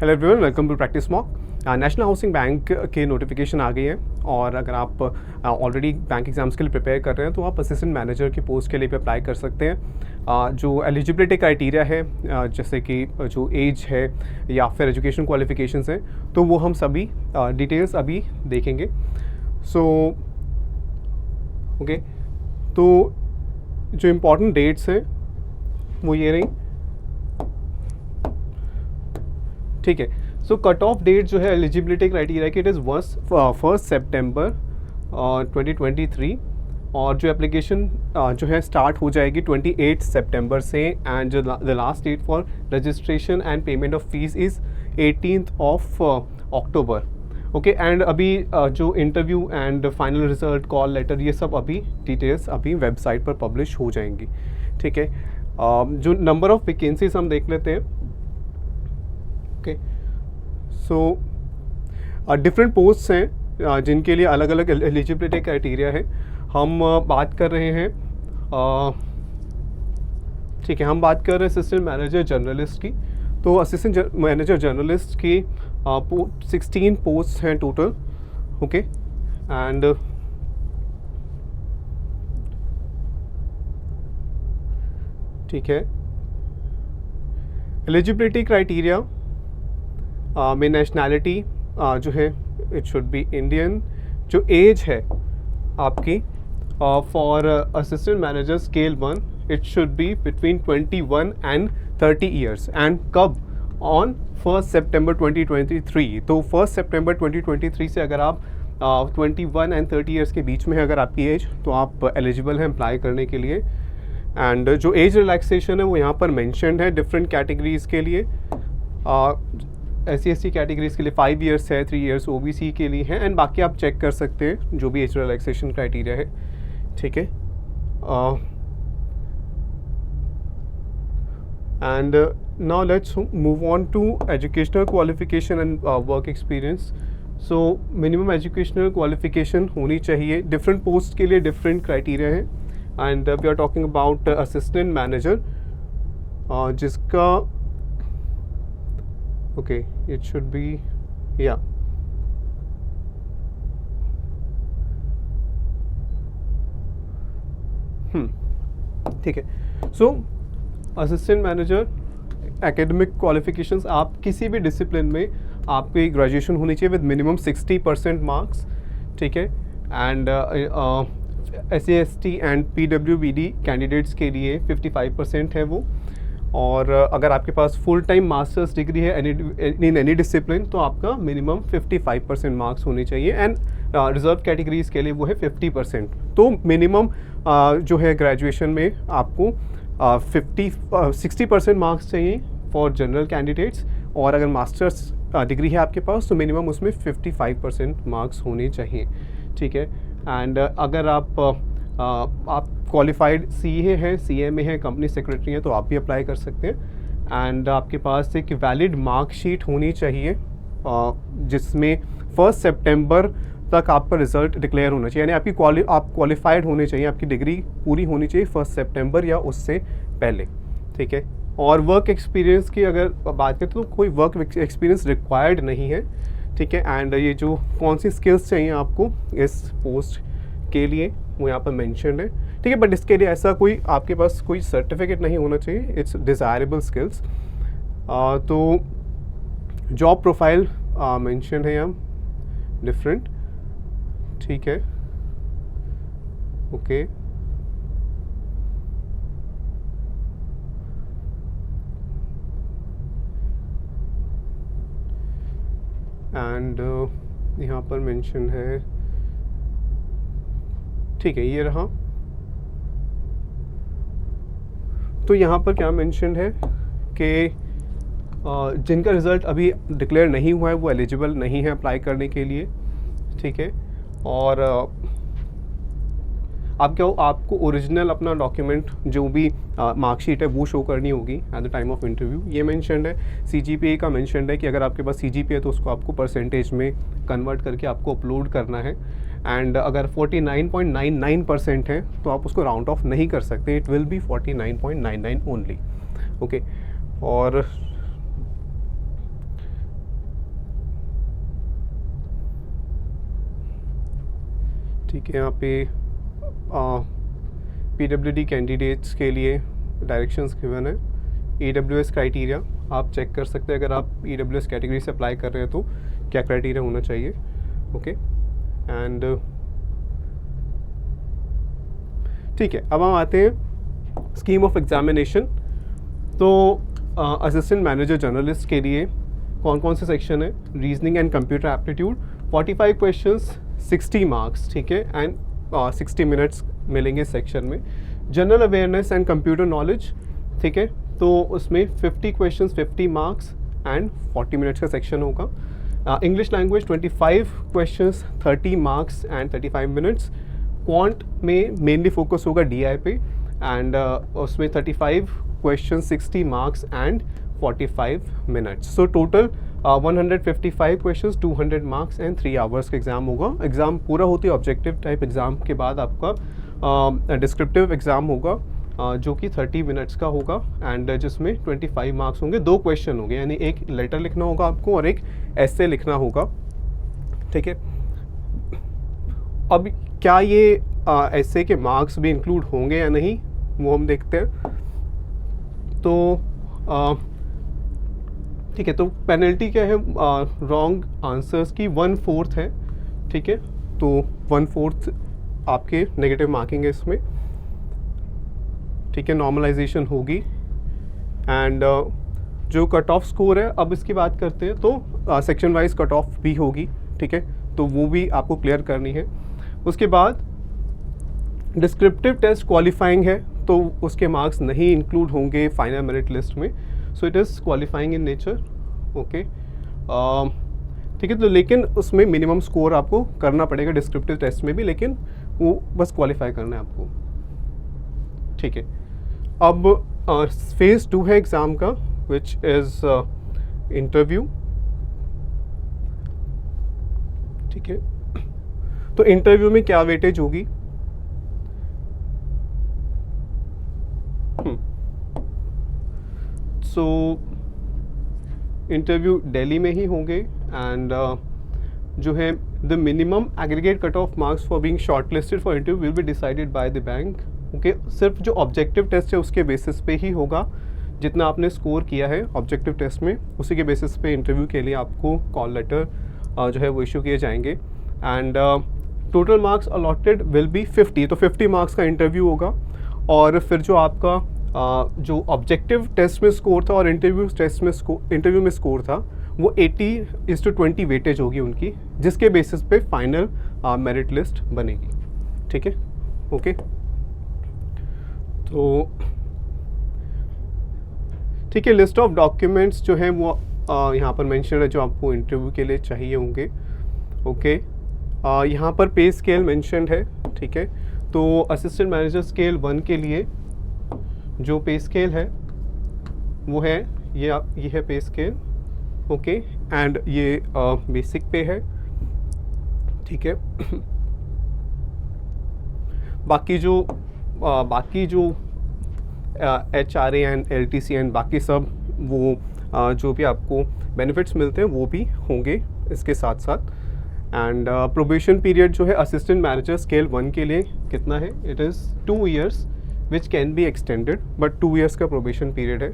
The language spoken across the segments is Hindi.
Hello everyone, welcome to practice mock. National housing bank के नोटिफिकेशन आ गई है और अगर आप ऑलरेडी बैंक एग्जाम्स के लिए प्रिपेयर कर रहे हैं तो आप असिस्टेंट मैनेजर की पोस्ट के लिए भी अप्लाई कर सकते हैं। जो एलिजिबिलिटी क्राइटेरिया है, जैसे कि जो एज है या फिर एजुकेशन क्वालिफिकेशंस हैं, तो वो हम सभी डिटेल्स अभी देखेंगे। सो ओके, तो जो इम्पोर्टेंट डेट्स हैं वो ये रही, ठीक है। सो कट ऑफ डेट जो है एलिजिबिलिटी क्राइटेरिया की, इट इज़ 1 सितंबर 2023 और जो एप्लीकेशन जो है स्टार्ट हो जाएगी 28 सितंबर से एंड जो the last date for registration and payment of fees is 18 अक्टूबर। ओके, एंड अभी जो interview and final result, call letter, ये सब अभी डिटेल्स अभी वेबसाइट पर पब्लिश हो जाएंगी, ठीक है। जो नंबर ऑफ़ वैकेंसीज हम देख लेते हैं। ओके, सो डिफरेंट पोस्ट्स हैं जिनके लिए अलग अलग एलिजिबिलिटी क्राइटेरिया है। हम बात कर रहे हैं, ठीक है, हम बात कर रहे हैं असिस्टेंट मैनेजर जर्नलिस्ट की। तो असिस्टेंट मैनेजर जर्नलिस्ट की 16 पोस्ट हैं टोटल। ओके, एंड ठीक है, एलिजिबिलिटी क्राइटेरिया में नेशनैलिटी जो है इट शुड बी इंडियन। जो एज है आपकी for assistant manager scale 1, it should be between 21 and 30 years. And कब? ऑन 1 सितंबर 2023। तो 1 सितंबर 2023 से अगर आप 21 एंड 30 ईयर्स के बीच में है अगर आपकी एज, तो आप एलिजिबल हैं अप्लाई करने के लिए। एंड जो एज रिलैक्सेशन है वो यहाँ पर मेंशन्ड है डिफरेंट कैटेगरीज़ के लिए। SC/ST कैटेगरीज़ के लिए 5 ईयर्स है, 3 ईयर्स OBC के लिए हैं, एंड बाकी आप चेक कर सकते हैं जो भी एज रिलैक्सेशन क्राइटेरिया है, ठीक है। And now let's move on to educational qualification and work experience. So minimum educational qualification होनी चाहिए। डिफरेंट पोस्ट के लिए डिफरेंट क्राइटेरिया है and we are talking about assistant manager जिसका okay, it should be, yeah, ठीक है। So assistant manager academic qualifications, आप किसी भी डिसिप्लिन में आपकी ग्रेजुएशन होनी चाहिए विद मिनिमम 60% मार्क्स, ठीक है। And SC/ST and PWBD candidates के लिए 55% है वो। और अगर आपके पास फुल टाइम मास्टर्स डिग्री है इन एनी डिसिप्लिन तो आपका मिनिमम 55% मार्क्स होने चाहिए। एंड रिजर्व कैटेगरीज के लिए वो है 50%। तो मिनिमम जो है ग्रेजुएशन में आपको 60% मार्क्स चाहिए फॉर जनरल कैंडिडेट्स, और अगर मास्टर्स डिग्री है आपके पास तो मिनिमम उसमें 55% मार्क्स होने चाहिए, ठीक है। एंड अगर आप क्वालिफाइड CA हैं, CMA हैं, कंपनी सेक्रेटरी हैं, तो आप भी अप्लाई कर सकते हैं। एंड आपके पास एक वैलिड मार्कशीट होनी चाहिए जिसमें 1 सितंबर तक आपका रिज़ल्ट डिक्लेयर होना चाहिए, यानी आप क्वालिफाइड होने चाहिए, आपकी डिग्री पूरी होनी चाहिए 1 सितंबर या उससे पहले, ठीक है। और वर्क एक्सपीरियंस की अगर बात करें तो कोई वर्क एक्सपीरियंस रिक्वायर्ड नहीं है, ठीक है। एंड ये जो कौन सी स्किल्स चाहिए आपको इस पोस्ट के लिए वो यहाँ पर मेंशन है, ठीक है। बट इसके लिए ऐसा कोई आपके पास कोई सर्टिफिकेट नहीं होना चाहिए, इट्स डिज़ायरेबल स्किल्स। तो जॉब प्रोफाइल मेंशन है यहाँ डिफरेंट, ठीक है, ओके। एंड यहाँ पर मेंशन है, ठीक है, ये रहा। तो यहाँ पर क्या मेंशन है कि जिनका रिज़ल्ट अभी डिक्लेयर नहीं हुआ है वो एलिजिबल नहीं है अप्लाई करने के लिए, ठीक है। और आपको ओरिजिनल अपना डॉक्यूमेंट जो भी मार्कशीट है वो शो करनी होगी at the time of interview. ये मेंशन्ड है। CGPA का मेंशन्ड है कि अगर आपके पास CGPA है तो उसको आपको परसेंटेज में कन्वर्ट करके आपको अपलोड करना है। एंड अगर 49.99% है तो आप उसको राउंड ऑफ नहीं कर सकते, it will be 49.99 only, okay. और ठीक है, यहाँ पे PWD कैंडिडेट्स के लिए डायरेक्शंस गिवन है। EWS क्राइटेरिया आप चेक कर सकते हैं, अगर आप EWS कैटेगरी से अप्लाई कर रहे हैं तो क्या क्राइटेरिया होना चाहिए। ओके, एंड ठीक है, अब हम आते हैं स्कीम ऑफ एग्जामिनेशन। तो असिस्टेंट मैनेजर जर्नलिस्ट के लिए कौन कौन से सेक्शन है? Reasoning and computer aptitude, 45 questions, 60 marks, ठीक है, एंड 60 मिनट्स मिलेंगे सेक्शन में। General awareness and computer knowledge, ठीक है, तो उसमें 50 क्वेश्चंस, 50 मार्क्स एंड 40 मिनट्स का सेक्शन होगा। English language 25 questions, 30 marks and 35 minutes. Quant में मेनली फोकस होगा DI पे, एंड उसमें 35 question, 60 marks and 45 minutes. So total 155 questions, 200 marks and 3 hours का एग्ज़ाम होगा। एग्ज़ाम पूरा होती है ऑब्जेक्टिव टाइप एग्ज़ाम के बाद आपका डिस्क्रिप्टिव एग्ज़ाम होगा, जो कि 30 मिनट्स का होगा, एंड जिसमें 25 मार्क्स होंगे। 2 क्वेश्चन होंगे, यानी एक लेटर लिखना होगा आपको और एक एसे लिखना होगा, ठीक है। अब क्या ये एसे के मार्क्स भी इंक्लूड होंगे या नहीं, वो हम देखते हैं। तो ठीक है, तो पेनल्टी क्या है? रॉन्ग आंसर्स की 1/4 है, ठीक है, तो 1/4 आपके नेगेटिव मार्किंग है इसमें, ठीक है। नॉर्मलाइजेशन होगी, एंड जो कट ऑफ स्कोर है, अब इसकी बात करते हैं, तो सेक्शन वाइज कट ऑफ भी होगी, ठीक है, तो वो भी आपको क्लियर करनी है। उसके बाद डिस्क्रिप्टिव टेस्ट क्वालिफाइंग है, तो उसके मार्क्स नहीं इंक्लूड होंगे फाइनल मेरिट लिस्ट में, so it is qualifying in nature. Okay, ठीक है, तो लेकिन उसमें मिनिमम स्कोर आपको करना पड़ेगा डिस्क्रिप्टिव टेस्ट में भी, लेकिन वो बस क्वालिफाई करना है आपको, ठीक है। अब फेज़ 2 है एग्ज़ाम का, विच इज़ इंटरव्यू, ठीक है। तो इंटरव्यू में क्या वेटेज होगी? सो इंटरव्यू दिल्ली में ही होंगे, एंड जो है the minimum aggregate cut off marks for being shortlisted for interview will be decided by the bank. Okay, सिर्फ जो ऑब्जेक्टिव टेस्ट है उसके बेसिस पे ही होगा, जितना आपने स्कोर किया है ऑब्जेक्टिव टेस्ट में, उसी के बेसिस पे इंटरव्यू के लिए आपको कॉल लेटर जो है वो इशू किए जाएंगे। And total marks allotted will be 50, तो 50 मार्क्स का इंटरव्यू होगा, और फिर जो आपका जो ऑब्जेक्टिव टेस्ट में स्कोर था और इंटरव्यू में स्कोर था, वो 80:20 वेटेज होगी उनकी, जिसके बेसिस पे फाइनल मेरिट लिस्ट बनेगी, ठीक है। ओके, तो ठीक है, लिस्ट ऑफ डॉक्यूमेंट्स जो हैं वो यहाँ पर मेंशन है, जो आपको इंटरव्यू के लिए चाहिए होंगे। ओके, यहाँ पर पे स्केल मेंशन्ड है, ठीक है। तो असिस्टेंट मैनेजर स्केल 1 के लिए जो पे स्केल है वो है ये है पे स्केल, ओके, एंड ये बेसिक पे है, ठीक है। बाकी जो HRA एंड LTC एंड बाकी सब वो जो भी आपको बेनिफिट्स मिलते हैं वो भी होंगे इसके साथ साथ। एंड प्रोबेशन पीरियड जो है असिस्टेंट मैनेजर स्केल 1 के लिए कितना है? It is 2 years which can be extended, but 2 years का प्रोबेशन पीरियड है।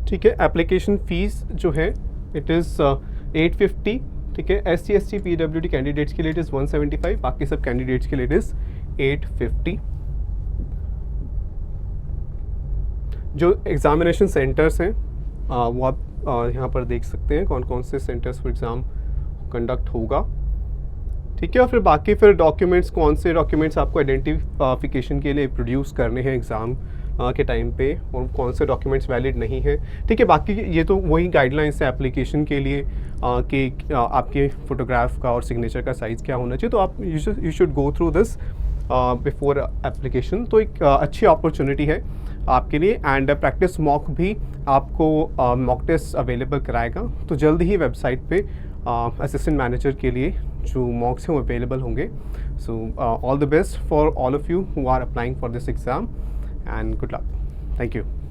ठीक है, एप्लीकेशन फ़ीस जो है इट इज़ 850, ठीक है। SC ST PWD कैंडिडेट्स के लिए इट इज़ 175, बाकी सब कैंडिडेट्स के लिए इट इज़ 850। जो एग्ज़ामिनेशन सेंटर्स हैं वो आप यहाँ पर देख सकते हैं कौन कौन से सेंटर्स पर एग्ज़ाम कंडक्ट होगा, ठीक है। और फिर डॉक्यूमेंट्स, कौन से डॉक्यूमेंट्स आपको आइडेंटिफिकेशन के लिए प्रोड्यूस करने हैं एग्ज़ाम के टाइम पे, और कौन से डॉक्यूमेंट्स वैलिड नहीं है, ठीक है। बाकी ये तो वही गाइडलाइंस है एप्लीकेशन के लिए कि आपके फ़ोटोग्राफ का और सिग्नेचर का साइज़ क्या होना चाहिए, तो आप you should go through this before application. तो एक अच्छी अपॉर्चुनिटी है आपके लिए, एंड प्रैक्टिस मॉक भी आपको मॉक टेस्ट अवेलेबल कराएगा, तो जल्द ही वेबसाइट पे असिस्टेंट मैनेजर के लिए जो मॉक्स हैं वो अवेलेबल होंगे। So all the best for all of you who are applying for this exam, and good luck. Thank you.